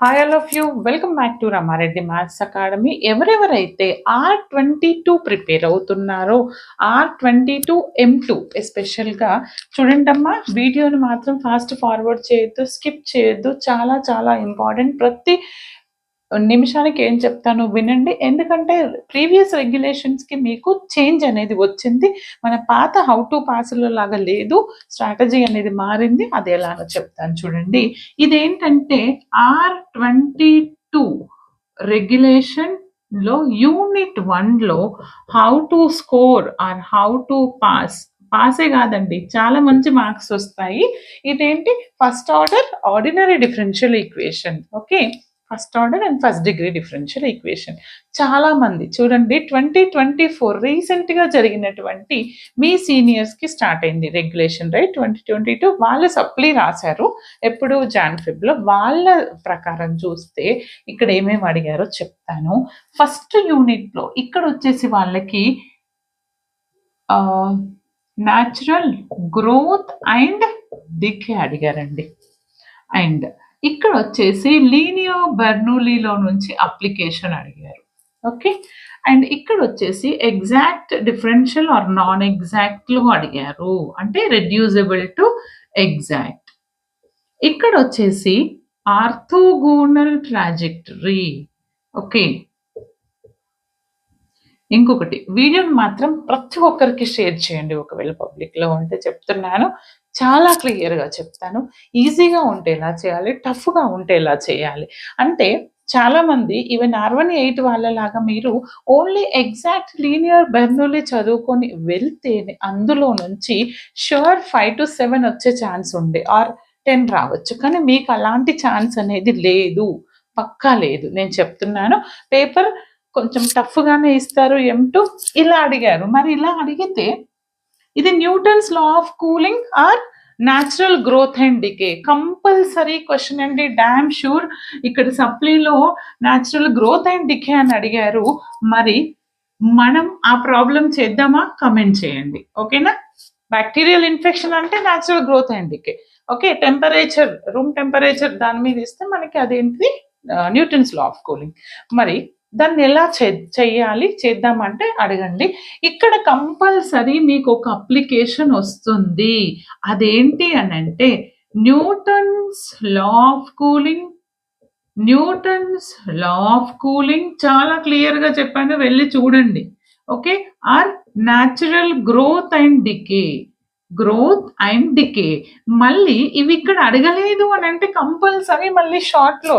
Hi all of you, welcome back to Rama Reddy maths academy. ఎవరెవరైతే R22 prepare అవుతున్నారో, R22 M2 ఎస్పెషల్గా చూడండమ్మా, వీడియోని మాత్రం ఫాస్ట్ ఫార్వర్డ్ చేయొద్దు, స్కిప్ చేయొద్దు. చాలా చాలా ఇంపార్టెంట్. ప్రతి నిమిషానికి ఏం చెప్తాను వినండి, ఎందుకంటే ప్రీవియస్ రెగ్యులేషన్స్కి మీకు చేంజ్ అనేది వచ్చింది. మన పాత హౌ టు పాస్లో లాగా లేదు, స్ట్రాటజీ అనేది మారింది. అది ఎలానో చెప్తాను చూడండి. ఇదేంటంటే R22 రెగ్యులేషన్ లో యూనిట్ 1లో how to score or how to పాసే కాదండి, చాలా మంచి మార్క్స్ వస్తాయి. ఇదేంటి, first order ordinary differential equation. Okay, first order and first degree differential equation. చాలా మంది చూడండి, 2024 రీసెంట్గా జరిగినటువంటి మీ సీనియర్స్కి స్టార్ట్ అయింది రెగ్యులేషన్, రైట్? 2022 వాళ్ళు సప్లీ రాశారు ఎప్పుడు, జాన్-ఫెబ్లో. వాళ్ళ ప్రకారం చూస్తే ఇక్కడ ఏమేమి అడిగారో చెప్తాను. ఫస్ట్ యూనిట్లో ఇక్కడ వచ్చేసి వాళ్ళకి న్యాచురల్ గ్రోత్ అండ్ డికే అడిగారండి. అండ్ ఇక్కడ వచ్చేసి లీనియో బెర్నూలీలో నుంచి అప్లికేషన్ అడిగారు. ఓకే, అండ్ ఇక్కడ వచ్చేసి exact differential or non exact లో అడిగారు, అంటే రెడ్యూసిబుల్ టు ఎగ్జాక్ట్. ఇక్కడ వచ్చేసి ఆర్థోగోనల్ ట్రాజెక్టరీ. ఓకే, ఇంకొకటి, వీడియోని మాత్రం ప్రతి ఒక్కరికి షేర్ చేయండి, ఒకవేళ పబ్లిక్లో ఉంటే. చెప్తున్నాను, చాలా క్లియర్గా చెప్తాను. ఈజీగా ఉంటే ఎలా చేయాలి, టఫ్గా ఉంటే ఎలా చేయాలి అంటే, చాలామంది ఈవెన్ R18 వాళ్ళలాగా మీరు ఓన్లీ ఎగ్జాక్ట్ లీనియర్ బెర్నూలీ చదువుకొని వెళ్తే అందులో నుంచి షూర్ 5 to 7 వచ్చే ఛాన్స్ ఉండే, ఆర్ 10 రావచ్చు. కానీ మీకు అలాంటి ఛాన్స్ అనేది లేదు, పక్కా లేదు. నేను చెప్తున్నాను, పేపర్ కొంచెం టఫ్గానే ఇస్తారు. M2 ఇలా అడిగారు. మరి ఇలా అడిగితే ఇది Newton's law of cooling or natural growth and decay, compulsory question అండి, డామ్ షూర్. ఇక్కడ సప్లీలో న్యాచురల్ గ్రోత్ అండ్ డికే అని అడిగారు. మరి మనం ఆ ప్రాబ్లం చేద్దామా? కమెంట్ చేయండి, ఓకేనా? బ్యాక్టీరియల్ ఇన్ఫెక్షన్ అంటే natural growth and decay. Okay, temperature, room temperature దాని మీద ఇస్తే మనకి అదేంటిది, న్యూటన్స్ లా ఆఫ్ కూలింగ్. మరి దాన్ని ఎలా చెయ్యాలి, చేద్దామంటే అడగండి. ఇక్కడ కంపల్సరీ మీకు ఒక అప్లికేషన్ వస్తుంది. అదేంటి అని అంటే Newton's law of cooling. Newton's law of cooling చాలా క్లియర్గా చెప్పాను, వెళ్ళి చూడండి. Okay, or natural growth and decay. Growth and decay. మళ్ళీ ఇవి ఇక్కడ అడగలేదు అని అంటే కంపల్సరీ మళ్ళీ షార్ట్లో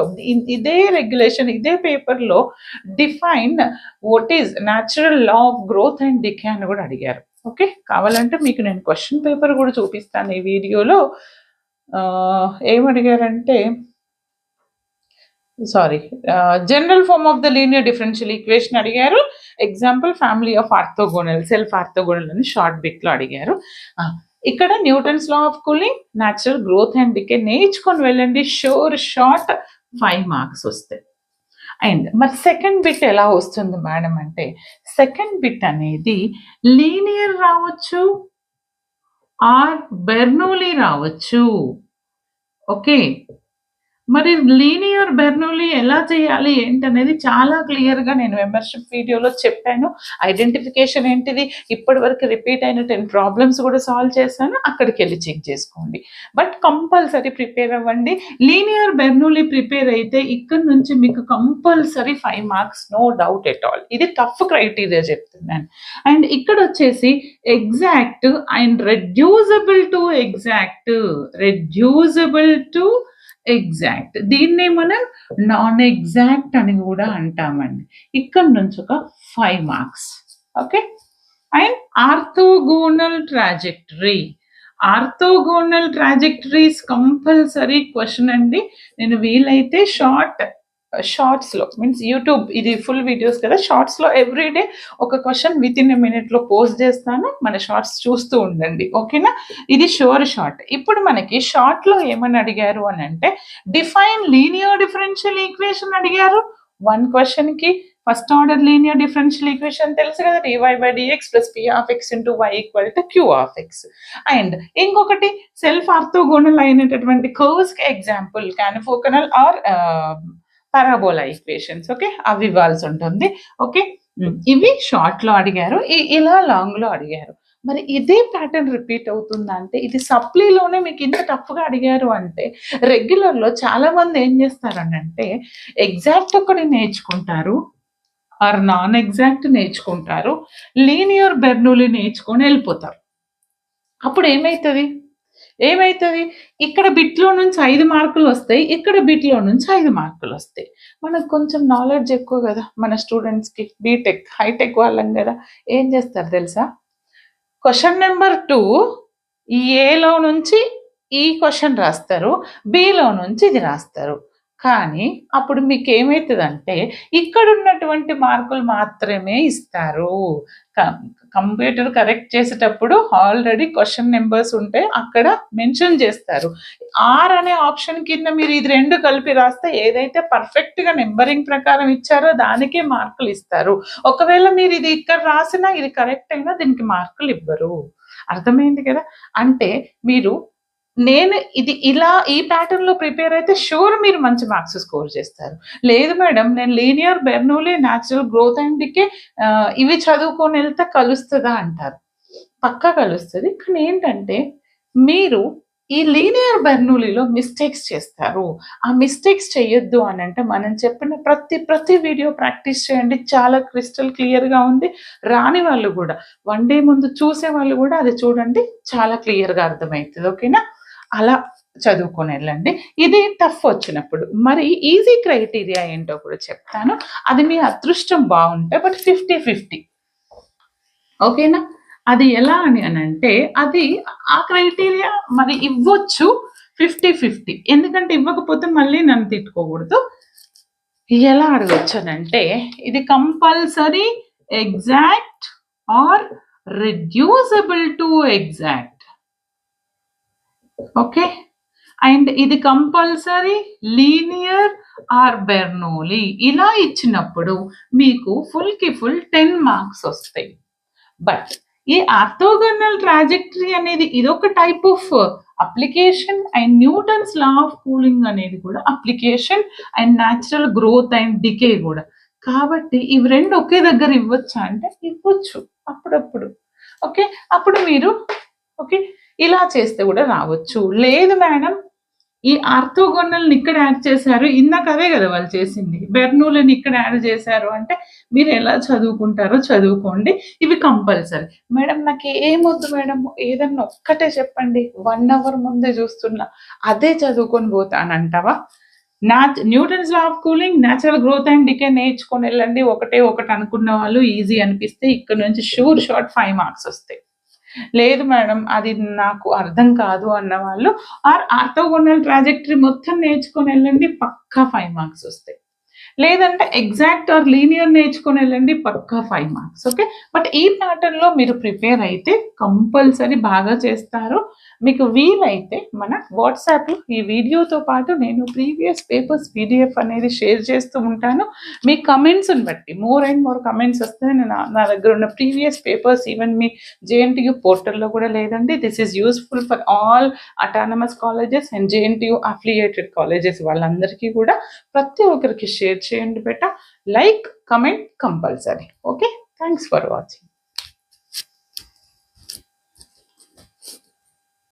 ఇదే రెగ్యులేషన్, ఇదే పేపర్లో define what is natural law of growth and decay అని కూడా అడిగారు. ఓకే, కావాలంటే మీకు నేను క్వశ్చన్ పేపర్ కూడా చూపిస్తాను ఈ వీడియోలో. ఏమడిగారంటే, sorry, general form of the linear differential equation అడిగారు. Example family of orthogonal, self orthogonal అని షార్ట్ బిట్లో అడిగారు. ఇక్కడ Newton's law of cooling, natural growth and decay నేర్చుకొని వెళ్ళండి, షూర్ షార్ట్ 5 మార్క్స్ వస్తాయి. అండ్ మరి సెకండ్ బిట్ ఎలా వస్తుంది మేడం అంటే, సెకండ్ బిట్ అనేది లీనియర్ రావచ్చు ఆర్ బెర్నూలీ రావచ్చు. ఓకే, మరి లీనియర్ బెర్నూలీ ఎలా చేయాలి ఏంటనేది చాలా క్లియర్గా నేను మెంబర్షిప్ వీడియోలో చెప్పాను. ఐడెంటిఫికేషన్ ఏంటిది, ఇప్పటి వరకు రిపీట్ అయిన 10 ప్రాబ్లమ్స్ కూడా సాల్వ్ చేశాను, అక్కడికి వెళ్ళి చెక్ చేసుకోండి. బట్ కంపల్సరీ ప్రిపేర్ అవ్వండి. లీనియర్ బెర్నూలీ ప్రిపేర్ అయితే ఇక్కడ నుంచి మీకు compulsory 5 marks, no doubt at all. ఇది టఫ్ క్రైటీరియా చెప్తున్నాను. అండ్ ఇక్కడ వచ్చేసి exact and reducible to exact. Reducible to exact, దీన్నే మనం నాన్ ఎగ్జాక్ట్ అని కూడా అంటామండి. ఇక్కడ నుంచి ఒక 5 marks. Okay, and orthogonal trajectory. Orthogonal trajectories compulsory question అండి. నేను వీలైతే షార్ట్స్లో, మీన్స్ యూట్యూబ్ ఇది ఫుల్ వీడియోస్ కదా, షార్ట్స్లో ఎవ్రీడే ఒక క్వశ్చన్ విత్ ఇన్ ఎ మినిట్లో పోస్ట్ చేస్తాను. మన షార్ట్స్ చూస్తూ ఉండండి, ఓకేనా? ఇది షూర్ షార్ట్. ఇప్పుడు మనకి షార్ట్లో ఏమని అడిగారు అని అంటే, డిఫైన్ లీనియర్ డిఫరెన్షియల్ ఈక్వేషన్ అడిగారు. 1 క్వశ్చన్కి first order linear differential equation తెలుసు కదా, dy/dx + p of x into y = q of x. And ఇంకొకటి సెల్ఫ్ ఆర్థోగోనల్ అయినటువంటి కర్వ్స్ కి example confocal or parabola equations. Okay, అవి ఇవ్వాల్సి ఉంటుంది. ఓకే, ఇవి షార్ట్ లో అడిగారు, ఇలా లాంగ్ లో అడిగారు. మరి ఇదే ప్యాటర్న్ రిపీట్ అవుతుందా అంటే, ఇది సప్లీలోనే మీకు ఇంత టఫ్ గా అడిగారు అంటే, రెగ్యులర్ లో చాలా మంది ఏం చేస్తారనంటే ఎగ్జాక్ట్ ఒకటి నేర్చుకుంటారు ఆర్ నాన్ ఎగ్జాక్ట్ నేర్చుకుంటారు, లీనియర్ బెర్నూలీ నేర్చుకొని వెళ్ళిపోతారు. అప్పుడు ఏమైతుంది ఇక్కడ బిట్లో నుంచి 5 మార్కులు వస్తాయి, ఇక్కడ బిట్లో నుంచి 5 మార్కులు వస్తాయి. మనకు కొంచెం నాలెడ్జ్ ఎక్కువ కదా మన స్టూడెంట్స్కి, బీటెక్ హైటెక్ వాళ్ళం కదా. ఏం చేస్తారు తెలుసా, క్వశ్చన్ నెంబర్ 2 ఈ ఏలో నుంచి ఈ క్వశ్చన్ రాస్తారు, బిలో నుంచి ఇది రాస్తారు. కానీ అప్పుడు మీకు ఏమవుతుందంటే ఇక్కడ ఉన్నటువంటి మార్కులు మాత్రమే ఇస్తారు. కంప్యూటర్ కరెక్ట్ చేసేటప్పుడు ఆల్రెడీ క్వశ్చన్ నెంబర్స్ ఉంటే అక్కడ మెన్షన్ చేస్తారు. ఆర్ అనే ఆప్షన్ కింద మీరు ఇది 2 కలిపి రాస్తే ఏదైతే పర్ఫెక్ట్ గా నెంబరింగ్ ప్రకారం ఇచ్చారో దానికే మార్కులు ఇస్తారు. ఒకవేళ మీరు ఇది ఇక్కడ రాసినా ఇది కరెక్ట్ అయినా దీనికి మార్కులు ఇవ్వరు. అర్థమైంది కదా. అంటే మీరు నేను ఇది ఇలా ఈ ప్యాటర్న్ లో ప్రిపేర్ అయితే షూర్ మీరు మంచి మార్క్స్ స్కోర్ చేస్తారు. లేదు మేడం నేను linear Bernoulli natural growth and decay ఇవి చదువుకొని వెళ్తే కలుస్తుందా అంటారు. పక్కా కలుస్తుంది. కానీ ఏంటంటే మీరు ఈ లీనియర్ బెర్నూలీలో మిస్టేక్స్ చేస్తారు. ఆ మిస్టేక్స్ చేయొద్దు అని అంటే మనం చెప్పిన ప్రతి వీడియో ప్రాక్టీస్ చేయండి, చాలా క్రిస్టల్ క్లియర్గా ఉంది. రాని వాళ్ళు కూడా 1 డే ముందు చూసే వాళ్ళు కూడా అది చూడండి, చాలా క్లియర్గా అర్థమవుతుంది. ఓకేనా, అలా చదువుకొని వెళ్ళండి. ఇది టఫ్ వచ్చినప్పుడు మరి ఈజీ క్రైటీరియా ఏంటో కూడా చెప్తాను. అది మీ అదృష్టం బాగుంటే బట్ 50-50. ఓకేనా, అది ఎలా అని అంటే అది ఆ క్రైటీరియా మరి ఇవ్వచ్చు 50-50. ఎందుకంటే ఇవ్వకపోతే మళ్ళీ నన్ను తిట్టుకోకూడదు. ఎలా అడగచ్చు అని అంటే ఇది compulsory exact or reducible to exact. Okay, and ఇది కంపల్సరీ లీనియర్ ఆర్ బెర్నూలీ. ఇలా ఇచ్చినప్పుడు మీకు ఫుల్ 10 మార్క్స్ వస్తాయి. బట్ ఈ ఆర్థోగోనల్ ట్రాజెక్టరీ అనేది ఇదొక type of application, and Newton's law of cooling అనేది కూడా application, and natural growth and decay కూడా. కాబట్టి ఇవి 2 ఒకే దగ్గర ఇవ్వచ్చా అంటే ఇవ్వచ్చు అప్పుడప్పుడు. ఓకే, అప్పుడు మీరు ఓకే ఇలా చేస్తే కూడా రావచ్చు. లేదు మేడం ఈ ఆర్థోగోనల్ని ఇక్కడ యాడ్ చేశారు, ఇందాక అదే కదా వాళ్ళు చేసింది, బెర్నూలని ఇక్కడ యాడ్ చేశారు అంటే మీరు ఎలా చదువుకుంటారో చదువుకోండి. ఇవి కంపల్సరీ. మేడం నాకు ఏమొద్దు మేడం, ఏదన్నా ఒక్కటే చెప్పండి, 1 అవర్ ముందే చూస్తున్నా అదే చదువుకొని పోతానంటావా? Newton's law of cooling, natural growth and decay నేర్చుకొని వెళ్ళండి. ఒకటి అనుకున్న వాళ్ళు ఈజీ అనిపిస్తే ఇక్కడ నుంచి షార్ట్ 5 మార్క్స్ వస్తాయి. లేదు మేడం అది నాకు అర్థం కాదు అన్న వాళ్ళు ఆర్థోగోనల్ ట్రాజెక్టరీ మొత్తం నేర్చుకొని వెళ్ళండి, పక్కా 5 మార్క్స్ వస్తాయి. లేదంటే ఎగ్జాక్ట్ ఆర్ లీనియర్ నేర్చుకొని వెళ్ళండి, పక్కా 5 మార్క్స్. ఓకే, బట్ ఈ ప్యాటర్న్ లో మీరు ప్రిపేర్ అయితే కంపల్సరీ బాగా చేస్తారు. మీకు వీలైతే మన వాట్సాప్లో ఈ వీడియోతో పాటు నేను ప్రీవియస్ పేపర్స్ PDF అనేది షేర్ చేస్తూ ఉంటాను. మీ కమెంట్స్ని బట్టి మోర్ అండ్ మోర్ కమెంట్స్ వస్తే నేను నా దగ్గర ఉన్న ప్రీవియస్ పేపర్స్ ఈవెన్ మీ JNTU పోర్టల్లో కూడా లేదండి. This is useful for all autonomous colleges and JNTU affiliated colleges వాళ్ళందరికీ కూడా. ప్రతి ఒక్కరికి షేర్ చేయండి బెట. Like comment compulsory. Okay, thanks for watching.